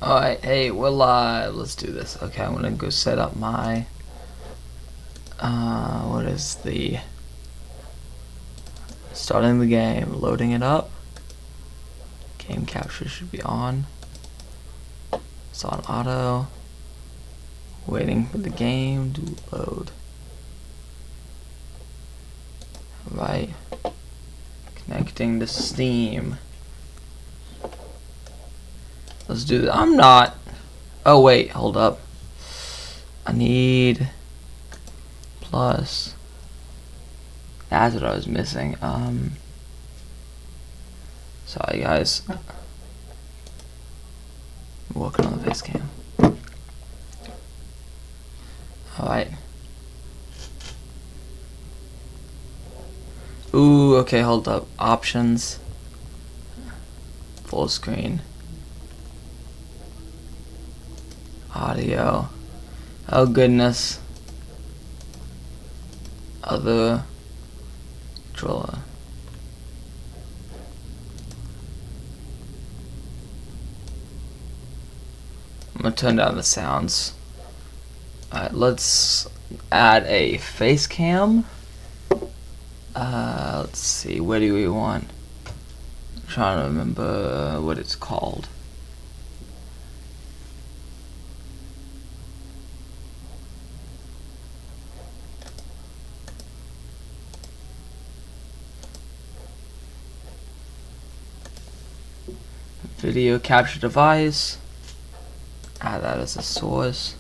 Alright, hey, we're live. Let's do this. Okay, I'm gonna go set up my what is the starting the game, loading it up. Game capture should be on. It's on auto. Waiting for the game to load. Right. Connecting to Steam. Let's do that. I'm not. Oh wait, hold up. I need plus. That's what I was missing. Sorry guys. I'm working on the face cam. Alright. Ooh, okay, hold up. Options. Full screen. Audio. Oh goodness. Other controller. I'm gonna turn down the sounds. Alright, let's add a face cam. Let's see, where do we want? I'm trying to remember what it's called. Video capture device. Add that as a source.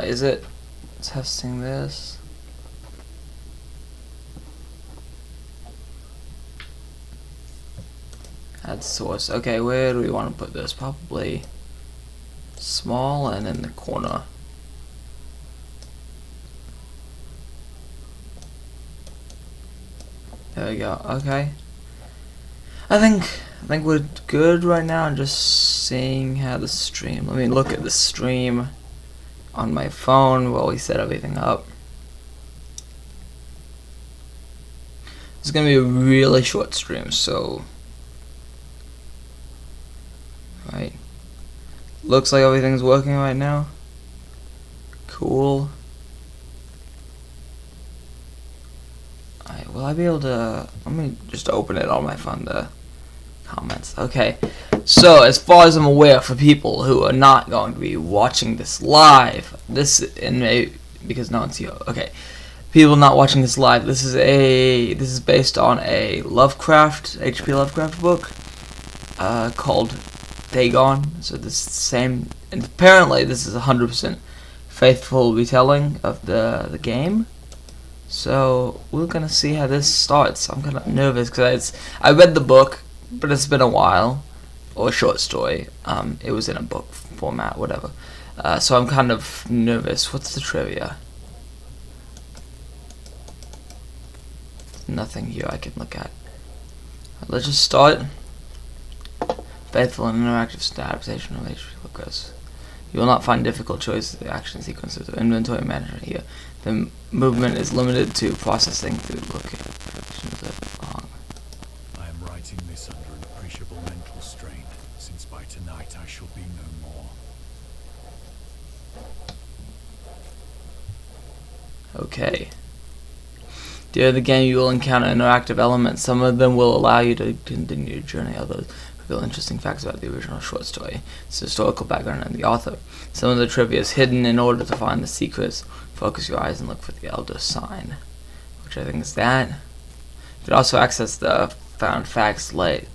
Is it testing this? Add source. Okay, where do we want to put this? Probably small and in the corner. There we go. Okay. I think we're good right now. I'm just seeing how the stream. Let me look at the stream on my phone while we set everything up. It's gonna be a really short stream, so right. Looks like everything's working right now. Cool. Alright, will I be able to? Let me just open it on my phone. The comments. Okay, so as far as I'm aware, for people who are not going to be watching this live, because no one's here. Okay, people not watching this live. This is based on a H.P. Lovecraft book called Dagon. So this same, and apparently this is 100% faithful retelling of the game. So we're gonna see how this starts. I'm kind of nervous because I read the book, but it's been a while, or a short story. It was in a book format, whatever. So I'm kind of nervous. What's the trivia? Nothing here I can look at. Let's just start. Faithful and interactive adaptation of HP Lovecraft. You will not find difficult choices of the action sequences or inventory management here. The movement is limited to processing through looking long. I am writing this under an appreciable mental strain, since by tonight I shall be no more. Okay. During the game you will encounter interactive elements. Some of them will allow you to continue your journey, others reveal interesting facts about the original short story, its historical background, and the author. Some of the trivia is hidden. In order to find the secrets, focus your eyes and look for the Elder sign, which I think is that. You can also access the found facts later.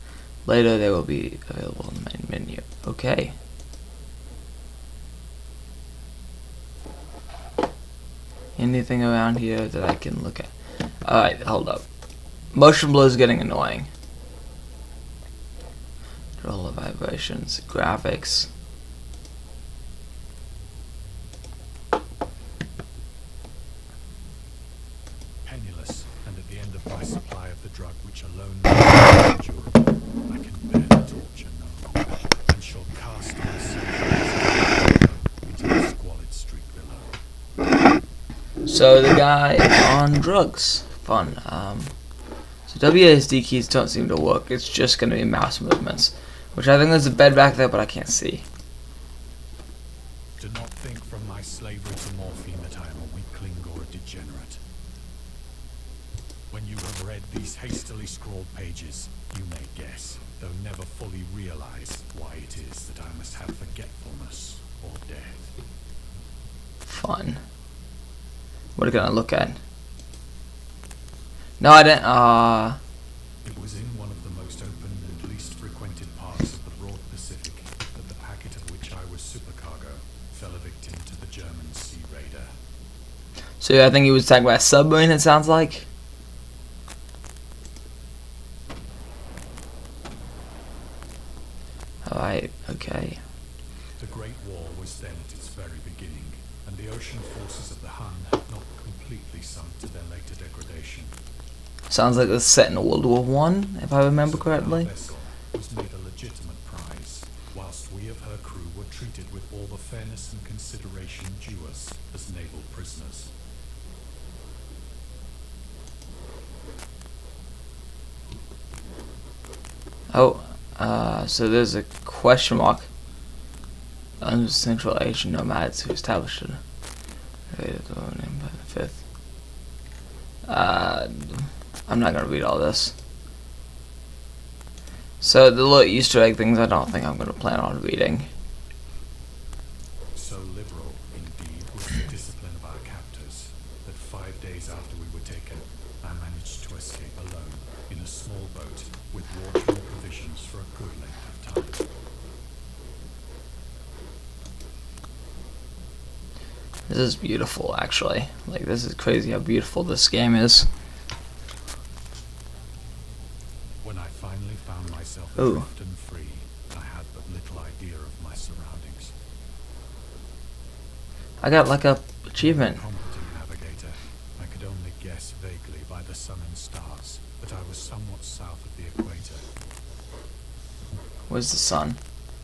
They will be available in the main menu. Okay. Anything around here that I can look at? Alright, hold up. Motion blur is getting annoying. Control of vibrations, graphics. Penniless, and at the end of my supply of the drug which alone makes me endurable, I can bear the torture no longer, and shall cast myself into the squalid street below. So the guy is on drugs. Fun. So WASD keys don't seem to work. It's just going to be mouse movements, which I think there's a bed back there, but I can't see. Do not think from my slavery to morphine that I am a weakling or a degenerate. When you have read these hastily scrawled pages, you may guess, though never fully realize, why it is that I must have forgetfulness or death. Fun. What are we gonna look at? No, I didn't. It was in one of the most open and least frequented parts of the broad Pacific that the packet of which I was supercargo fell a victim to the German sea raider. So I think he was talking about a submarine. It sounds like. Alright. Okay. The Great War was then at its very beginning, and the ocean forces of the Hun had not completely sunk to their later degradation. Sounds like it's set in World War One, if I remember So correctly. our vessel was made a legitimate prize, whilst we of her crew were treated with all the fairness and consideration due us as naval prisoners. Oh, so there's a question mark. Under Central Asian nomads who established it. Fifth. I'm not gonna read all this. So the little Easter egg things, I don't think I'm gonna plan on reading. So liberal, indeed, was the discipline of our captors, that 5 days after we were taken, I managed to escape alone, in a small boat, with water and provisions for a good length of time. This is beautiful, actually. Like, this is crazy how beautiful this game is. When I finally found myself Ooh. adrift and free, I had but little idea of my surroundings. I got like a achievement. Competent navigator, I could only guess vaguely by the sun and stars that I was somewhat south of the equator. Where's the sun?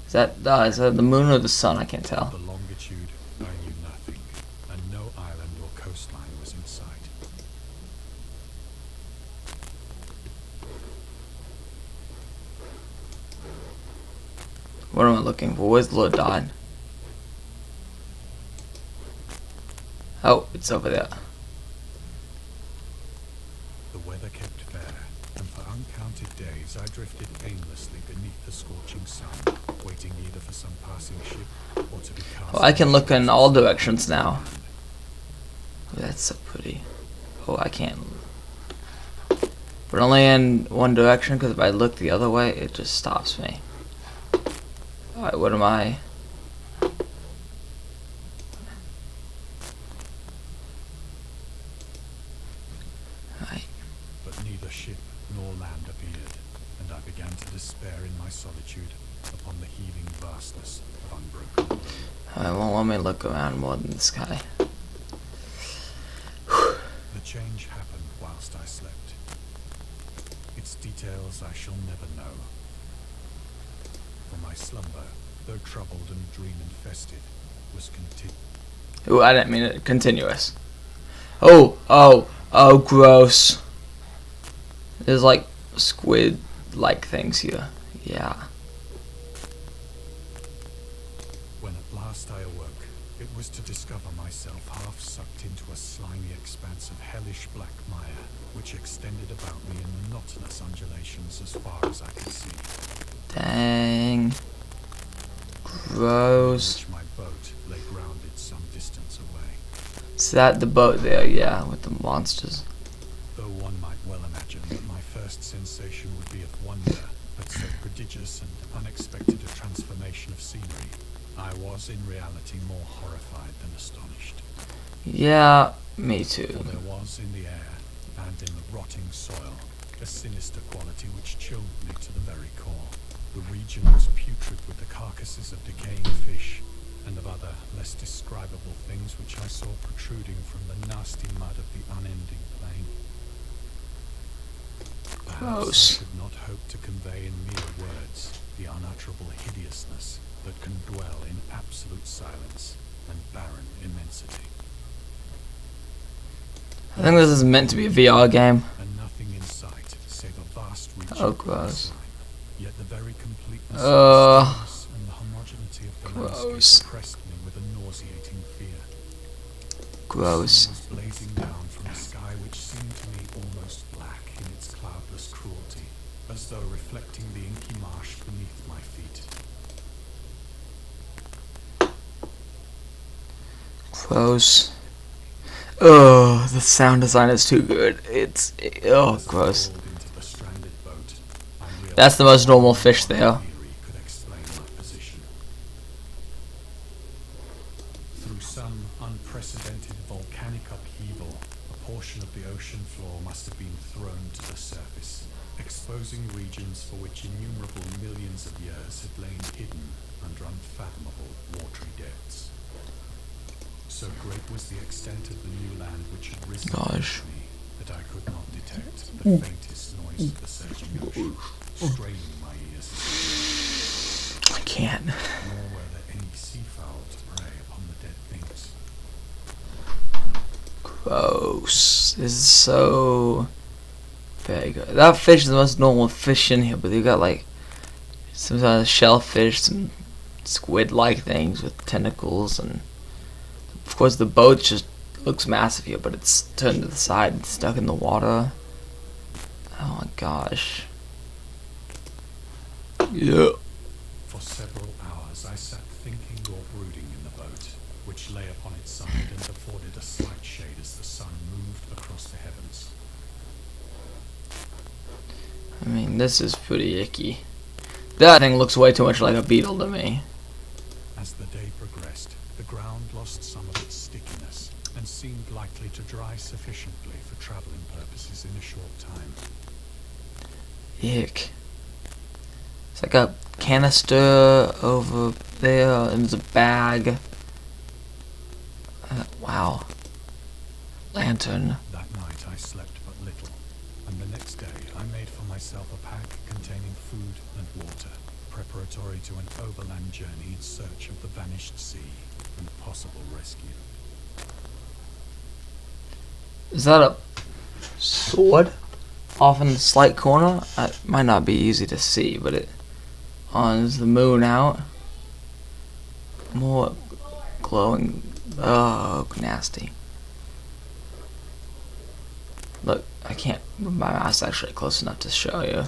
Is that the moon or the sun? I can't tell. The longitude, I knew nothing, and no island or coastline was in sight. What am I looking for? Where's the little dot? Oh, it's over there. The weather kept fair, and for uncounted days I drifted aimlessly beneath the scorching sun, waiting either for some passing ship or to be cast. Oh, I can look in all directions now. Oh, that's so pretty. Oh, I can't. But only in one direction, because if I look the other way, it just stops me. Alright, what am I? Alright. But neither ship nor land appeared, and I began to despair in my solitude upon the heaving vastness of unbroken blue. Alright, won't let me look around more than the sky. The change happened whilst I slept. Its details I shall never know. For my slumber, though troubled and dream-infested, was continued. Ooh, I didn't mean it. Continuous. Oh, gross. There's like squid-like things here. Yeah. When at last I awoke, it was to discover myself half sucked into a slimy expanse of hellish black mire, which extended about me in monotonous undulations as far as I could see. Dang. Gross. Which my boat lay grounded some distance away. Is that the boat there? Yeah, with the monsters. Though one might well imagine that my first sensation would be of wonder at so prodigious and unexpected a transformation of scenery, I was in reality more horrified than astonished. Yeah, me too. For there was in the air, and in the rotting soil, a sinister quality which chilled me to the very core. The region was putrid with the carcasses of decaying fish, and of other, less describable things which I saw protruding from the nasty mud of the unending plain. Perhaps Gross. I could not hope to convey in mere words the unutterable hideousness that can dwell in absolute silence and barren immensity. I think this is meant to be a VR game. And nothing in sight save a vast reach Oh, of gross. coastline. Yet the very completeness of the Ugh. stillness and the homogeneity of the Gross. landscape oppressed me with a nausea nauseating fear. Gross. The sun was blazing down from a sky which seemed to me almost black in its cloudless cruelty, as though reflecting the inky marsh beneath my feet. Gross. Oh, the sound design is too good. It's gross. Crawled into the stranded boat, I realized That's the most normal fish there. theory could explain my position. Through some unprecedented volcanic upheaval, a portion of the ocean floor must have been thrown to the surface, exposing regions for which innumerable millions of years had lain hidden under unfathomable watery depths. So great was the extent of the new land which had risen Gosh. above me that I could not detect the faintest noise of the surging ocean, straining my ears, I can't. nor were there any seafowl to prey upon the dead things. Gross. This is so very good. That fish is the most normal fish in here, but they got like some sort of shellfish, some squid-like things with tentacles, and of course the boat just looks massive here, but it's turned to the side and stuck in the water. Oh my gosh. Yeah. For several hours I sat thinking or brooding in the boat, which lay upon its side and afforded a slight shade as the sun moved across the heavens. I mean, this is pretty icky. That thing looks way too much like a beetle to me. As the day progressed, the ground lost some of its stickiness and seemed likely to dry sufficiently for traveling purposes in a short time. Ick. It's like a canister over there, and there's a bag. Wow. Lantern. That night I slept but little, and the next day I made for myself a pack containing food and water, preparatory to an overland journey in search of the vanished sea and possible rescue. Is that a sword? Off in the slight corner? It might not be easy to see, but it... Oh, is the moon out? More glowing... Oh, nasty. Look, I can't... My mouse is actually close enough to show you.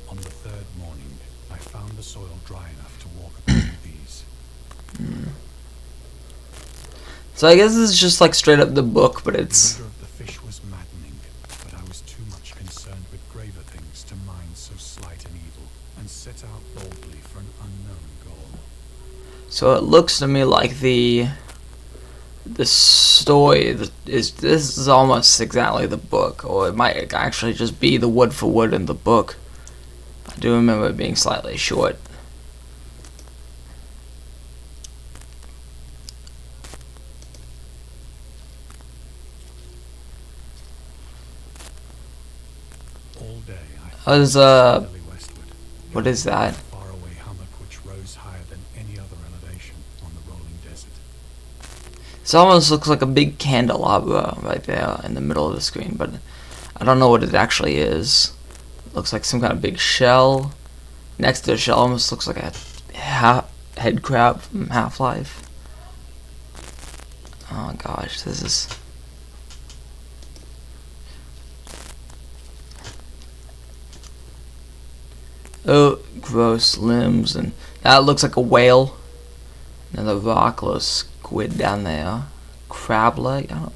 On the third morning, I found the soil dry enough to walk upon with ease. So I guess this is just like straight up the book, but it's... The odor of the fish was maddening, but I was too much concerned with graver things to mind so slight an evil, and set out boldly for an unknown goal. So it looks to me like the story this is almost exactly the book, or it might actually just be the word for word in the book. I do remember it being slightly short. All day There's I steadily westward, what is that? a faraway hummock which rose higher than any other elevation on the rolling desert. This almost looks like a big candelabra right there in the middle of the screen, but I don't know what it actually is. It looks like some kind of big shell. Next to the shell almost looks like a head crab from Half-Life. Oh gosh, this is... Oh, gross limbs, and that looks like a whale. Another rock, little squid down there. Crab leg. I don't.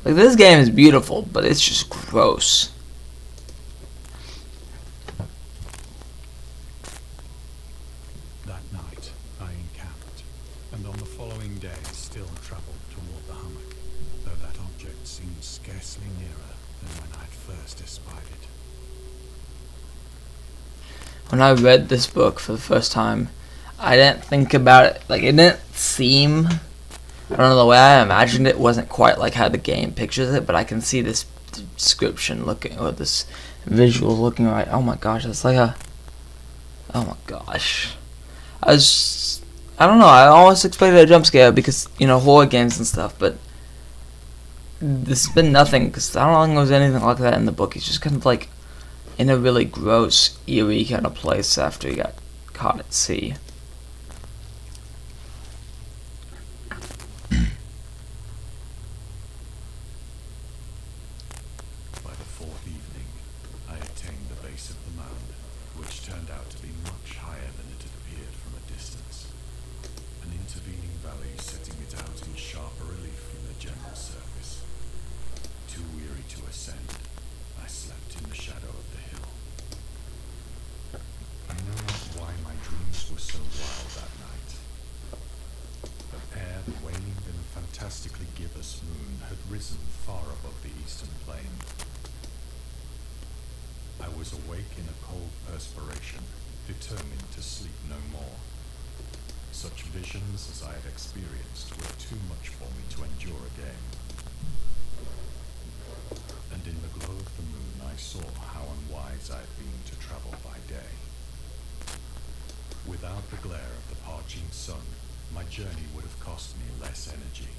Like, this game is beautiful, but it's just gross. That night I encamped, and on the following day still travelled toward the hummock, though that object seemed scarcely nearer than when I had first espied it. When I read this book for the first time, I didn't think about it. Like, it didn't seem... I don't know, the way I imagined it wasn't quite like how the game pictures it, but I can see this description looking, or this visual looking right. Oh my gosh, it's like a... Oh my gosh. I don't know, I almost expected a jump scare because, you know, horror games and stuff, but this has been nothing, because I don't think there was anything like that in the book. He's just kind of like in a really gross, eerie kind of place after he got caught at sea. Such visions as I had experienced were too much for me to endure again. And in the glow of the moon I saw how unwise I had been to travel by day. Without the glare of the parching sun, my journey would have cost me less energy.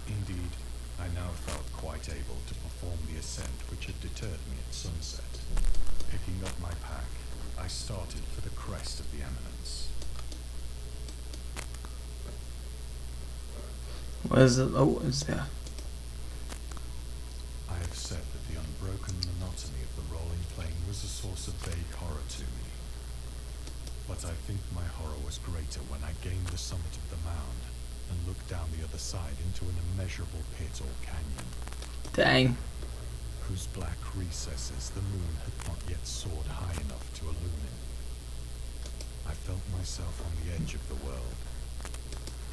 Indeed, I now felt quite able to perform the ascent which had deterred me at sunset. Picking up my pack, I started for the crest of the eminence. What is it? Oh, what is there? I have said that the unbroken monotony of the rolling plain was a source of vague horror to me. But I think my horror was greater when I gained the summit of the mound and looked down the other side into an immeasurable pit or canyon, Dang. whose black recesses the moon had not yet soared high enough to illumine. I felt myself on the edge of the world,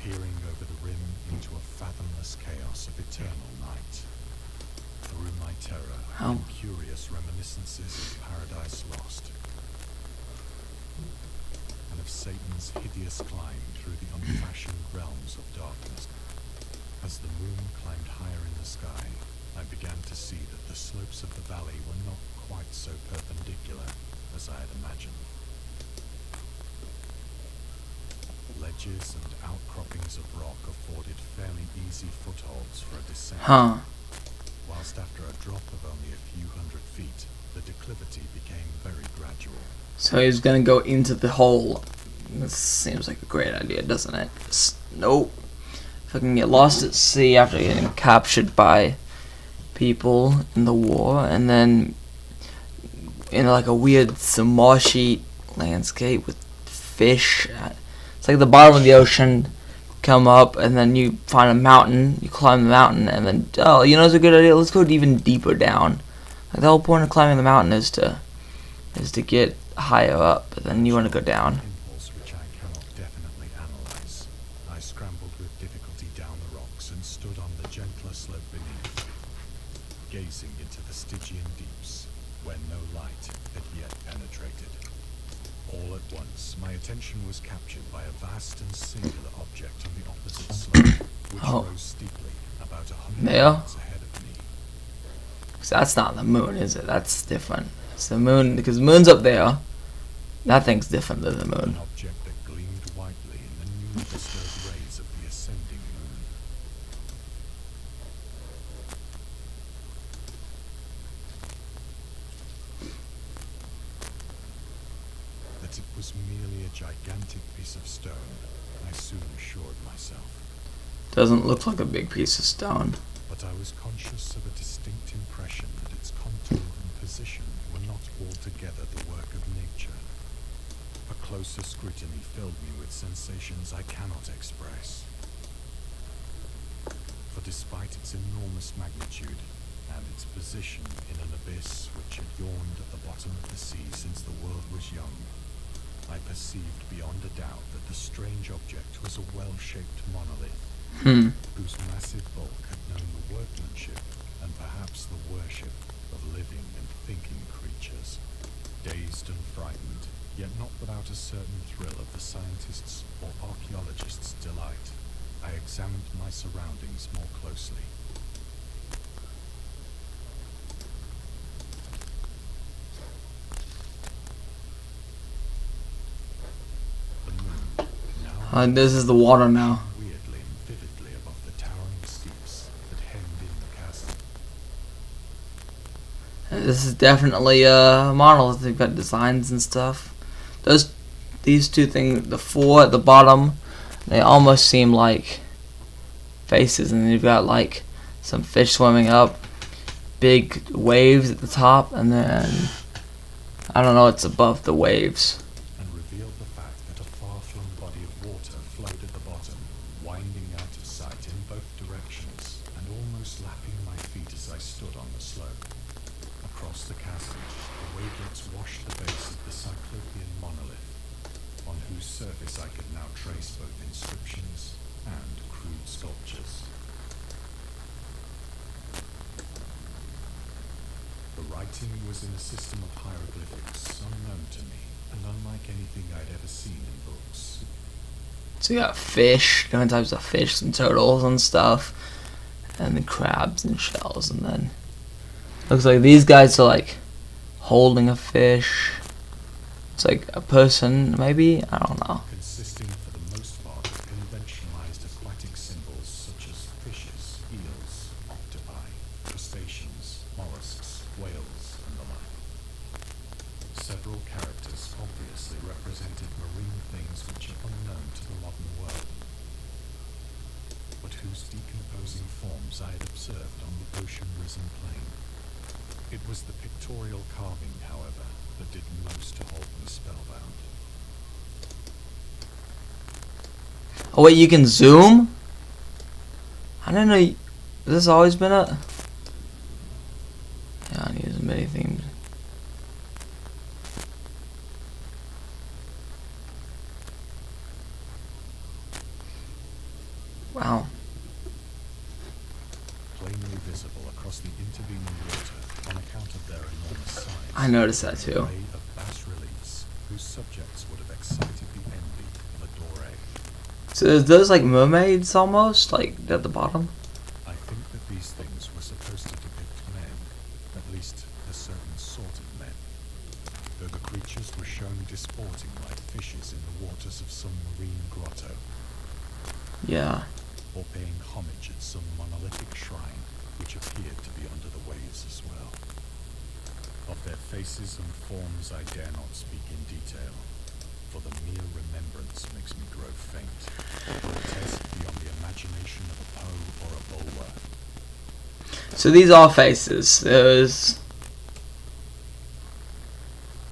peering over the rim into a fathomless chaos of eternal night. Through my terror, How? curious reminiscences of Paradise Lost, and of Satan's hideous climb through the unfashioned realms of darkness. As the moon climbed higher in the sky, I began to see that the slopes of the valley were not quite so perpendicular as I had imagined. Ledges and outcroppings of rock afforded fairly easy footholds for a descent. Huh. Whilst after a drop of only a few hundred feet, the declivity became very gradual. So he's gonna go into the hole. This seems like a great idea, doesn't it? Nope. If I can get lost at sea after getting captured by people in the war, and then in like a weird some marshy landscape with fish. It's like the bottom of the ocean. Come up, and then you find a mountain. You climb the mountain, and then it's a good idea. Let's go even deeper down. Like the whole point of climbing the mountain is to get higher up, but then you want to go down. Impulse which I cannot definitely analyze. I scrambled with difficulty down the rocks and stood on the gentler slope beneath, gazing into the Stygian deeps, where no light had yet penetrated. All at once, my attention was captured by a vast and singular object on the opposite slope, which rose steeply about 100 There? yards ahead of me. Cause that's not the moon, is it? That's different. It's the moon, because the moon's up there. That thing's different than the moon. An object that gleamed whitely in the newly disturbed rays of the ascending moon. That it was merely a gigantic piece of stone, I soon assured myself. Doesn't look like a big piece of stone. But I was conscious of a distinct impression that its contour and position were not altogether the work of nature. A closer scrutiny filled me with sensations I cannot express. For despite its enormous magnitude and its position in an abyss which had yawned at the bottom of the sea since the world was young, I perceived beyond a doubt that the strange object was a well-shaped monolith, whose massive bulk had known the workmanship and perhaps the worship of living and thinking creatures. Dazed and frightened, yet not without a certain thrill of the scientist's or archaeologist's delight, I examined my surroundings more closely. The moon, now This is the water now. weirdly and vividly above the towering steeps that hemmed in the chasm. This is definitely a monolith. They've got designs and stuff. These two things, the four at the bottom, they almost seem like faces, and you've got like some fish swimming up, big waves at the top, and then I don't know what's above the waves. And revealed the fact that a far-flung body of water flowed at the bottom, winding out of sight in both directions, and almost lapping my feet as I stood on the slope. Across the chasm, the wavelets washed the base of the Cyclopean monolith, on whose surface I could now trace both inscriptions and crude sculptures. The writing was in a system of hieroglyphics unknown to me, and unlike anything I'd ever seen So you got fish, different types of fish and turtles and stuff, and then crabs and shells, and then looks like these guys are like holding a fish. It's like a person, maybe? I don't know. Consisting for the most part of conventionalized aquatic symbols such as fishes, eels, octopi, crustaceans, mollusks, whales, and the like. Several characters obviously represented marine things which are unknown to the modern world, but whose decomposing forms I had observed on the ocean-risen plain. It was the pictorial carving, however, that did most to hold me spellbound. Oh wait, you can zoom? I didn't know this has always been a... Yeah, I use many things. Wow. Plainly visible across the intervening water on account of their enormous size. I noticed that too. An array of bas-reliefs whose subjects would have excited the envy of a Doré. So there's those like mermaids almost, like at the bottom. I think that these things were supposed to depict men, at least a certain sort of men, though the creatures were shown disporting like fishes in the waters of some marine grotto, Yeah. or paying homage at some monolithic shrine which appeared to be under the waves as well. Of their faces and forms I dare not speak in detail, for the mere remembrance makes me grow faint, grotesque beyond the imagination of a Poe or a Bulwer. So these are faces. There's...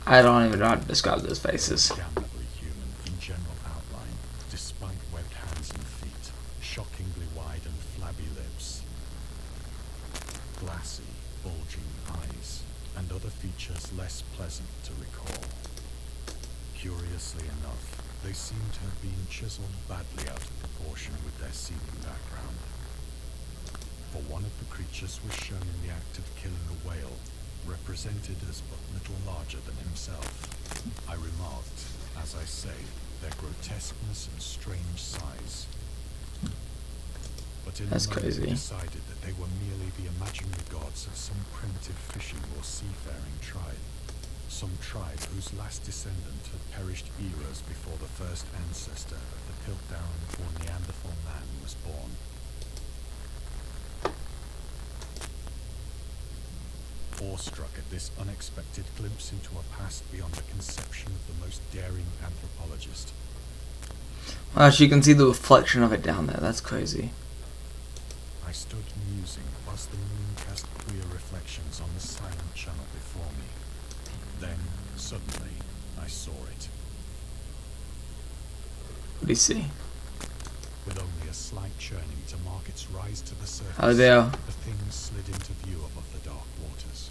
I don't even know how to describe those faces. Damnably human in general outline, despite webbed hands and feet, shockingly wide and flabby lips, glassy, bulging eyes, and other features less pleasant to recall. Curiously enough, they seem to have been chiseled badly out of proportion with their seeming background. For one of the creatures was shown in the act of killing a whale, represented as but little larger than himself. I remarked, as I say, their grotesqueness and strange size. But in That's a moment crazy. I decided that they were merely the imaginary gods of some primitive fishing or seafaring tribe. Some tribe whose last descendant had perished eras before the first ancestor of the Piltdown or Neanderthal man was born. Awestruck at this unexpected glimpse into a past beyond the conception of the most daring anthropologist, Well, actually, you can see the reflection of it down there. That's crazy. I stood musing whilst the moon cast queer reflections on the silent channel before me. Then, suddenly, I saw it. What do you see? With only a slight churning to mark its rise to the surface, Oh, there. the thing slid into view above the dark waters.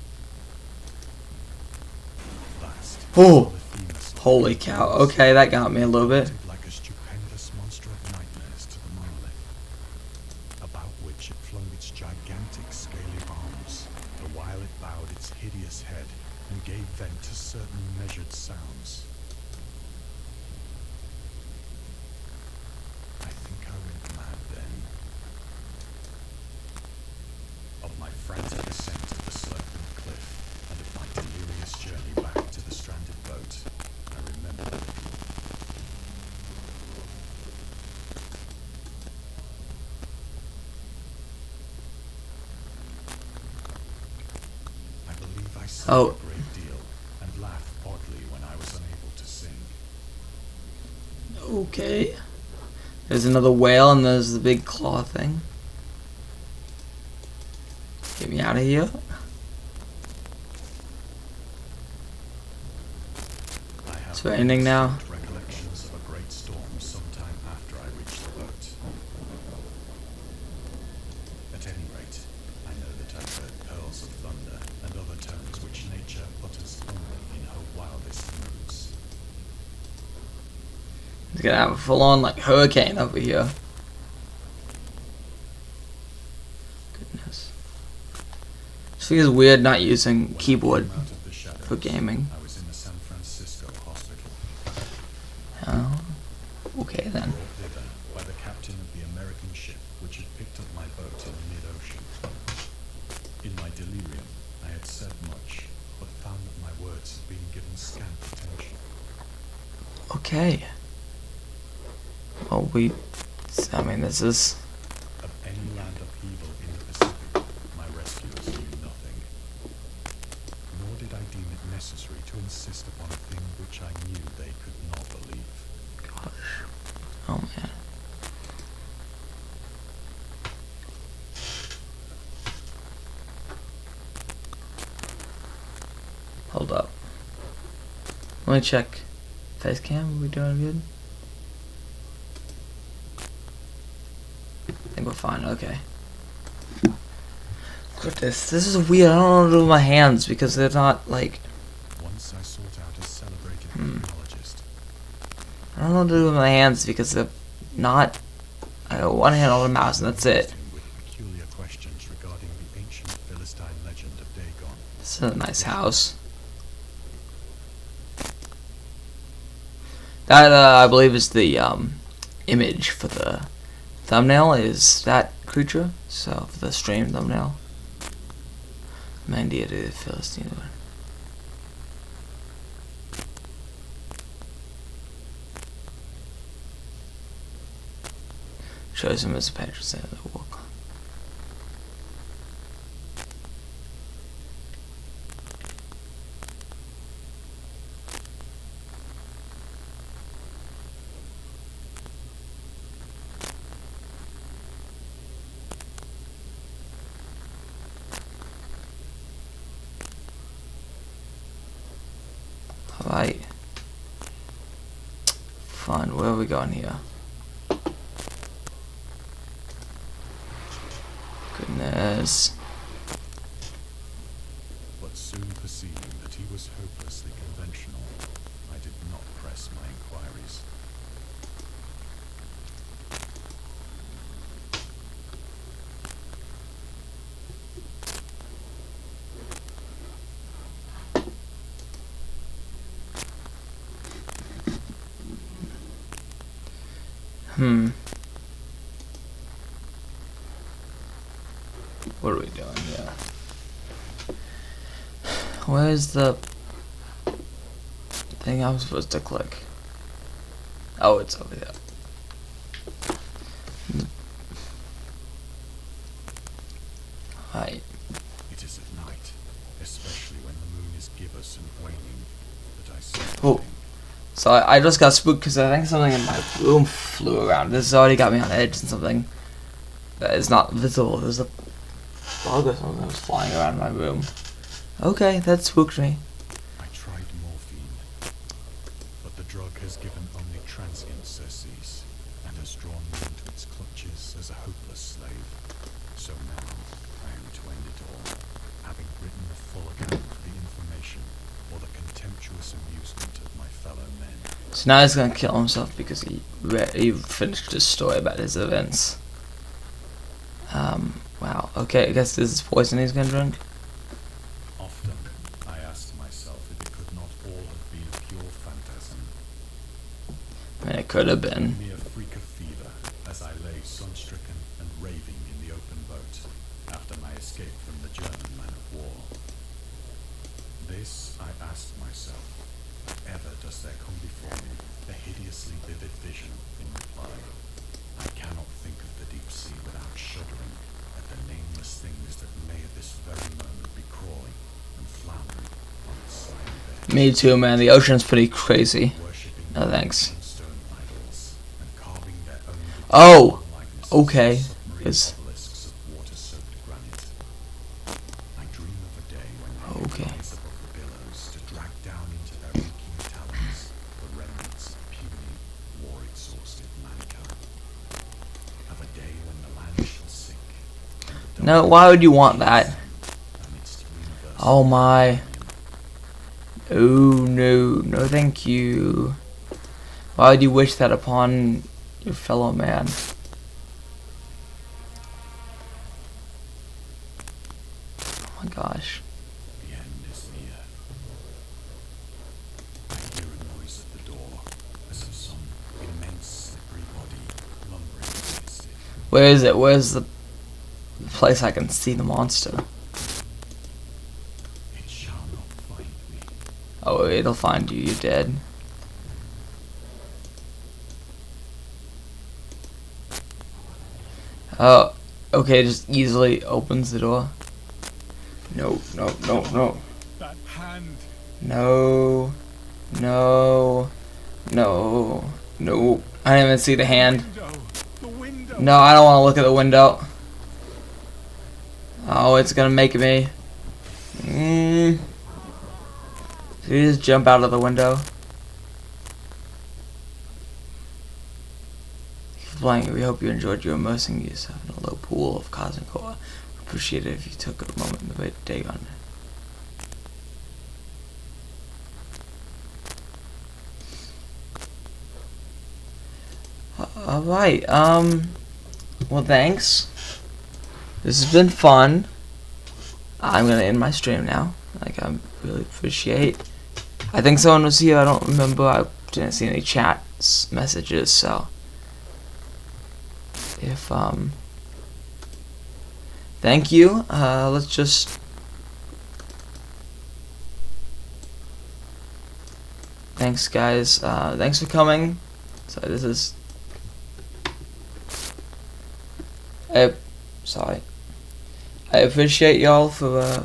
Last, Oh, Polyphemus holy cow. Okay, that got me a little bit. floated like a stupendous monster of nightmares to the monolith, about which it flung its gigantic scaly arms, the while it bowed its hideous head and gave vent to certain measured sounds. I think I went mad then. Of my frantic ascent of the sloping cliff, and of my delirious journey back to the stranded boat, I remember little. I believe I sang Oh. a great deal, and laughed oddly when I was unable to sing. Okay. There's another whale and there's the big claw thing. Get me out of here. I have It's raining now. distinct recollections of a great storm sometime after I reached the boat. At any rate, I know that I heard pearls of thunder and other tones which nature utters only in her wildest moods. It's gonna have a full-on like hurricane over here. Goodness. It feels weird not using When I keyboard came out of the shadows, for gaming. I was in the San Francisco hospital. Oh, okay then. Broad Okay. Well, I mean, this is... Of any land upheaval in the Pacific, my rescuers knew nothing. Nor did I deem it necessary to insist upon a thing which I knew they could not believe. Gosh. Oh, man. Hold up. Let me check. Face cam, are we doing good? I think we're fine, okay. Look at this. This is weird. I don't know what to do with my hands because they're not like... Once I sought out a celebrated technologist. I don't know what to do with my hands because they're not... I got one hand on the mouse and that's it. With peculiar questions regarding the ancient Philistine legend of Dagon. This is a nice house. That, I believe is the, image for the thumbnail is that creature. So, for the stream thumbnail. Mandy to the Philistine one. Shows him as a patron saint of the walk. Alright. Fun. Where are we going here? Goodness. But soon perceiving that he was hopelessly conventional, I did not press my inquiries. What are we doing here? Where's the thing I'm supposed to click? Oh, it's over there. Right. It is at night, especially when the moon is gibbous and waning, that I see Oh. nothing. So I just got spooked because I think something in my room flew around. This has already got me on edge and something that is not visible. There's a bug or something that was flying around my room. Okay, that spooked me. I tried morphine, but the drug has given only transient surcease and has drawn me into its clutches as a hopeless slave. So now I am to end it all, having written a full account of the information or the contemptuous amusement of my fellow men. So now he's gonna kill himself because he finished his story about his events. Wow. Okay, I guess this is poison he's gonna drink. Often I asked myself if it could not all have been a pure phantasm, I mean, it could have a been. mere freak of fever, as I lay sun-stricken and raving in the open boat after my escape from the German man of war. This I asked myself, but ever does there come before me a hideously vivid vision in reply. I cannot think of the deep sea without shuddering at the nameless things that may at this very moment be crawling and floundering on its slimy bed. Me too, man. The ocean's pretty crazy. Worshipping No thanks. stone idols and carving their own Oh, likenesses okay. of submarine It's- obelisks of water-soaked granite. I dream of a day when they Okay. rise above the billows to drag down into their reeking talons the remnants of puny, war-exhausted mankind. Of a day when the land shall sink. And the No, why would you want that? amidst universal Oh my. Oh no, no thank you. Why would you wish that upon your fellow man? Oh my gosh. The end is near. I hear a noise at the door, as of some immense slippery body lumbering against it. Where is it? Where's the place I can see the monster? It shall not find me. Oh, it'll find you. You're dead. Oh, okay, just easily opens the door. No, no, no, no. That hand. No, no, no, no. I didn't even see the hand. The window. No, I don't want to look at the window. Oh, it's gonna make me. Did he just jump out of the window? Playing. We hope you enjoyed your immersing yourself in a low pool of cosmic horror. We appreciate it if you took a moment to wait Dagon. Alright, well thanks. This has been fun. I'm gonna end my stream now. Like, I really appreciate. I think someone was here, I don't remember. I didn't see any chat messages, so if thank you. Let's just thanks guys. Thanks for coming. So this is sorry. I appreciate y'all for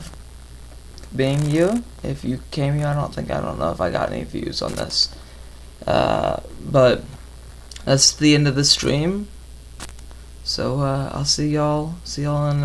being here. If you came here, I don't know if I got any views on this. But that's the end of the stream. So I'll see y'all in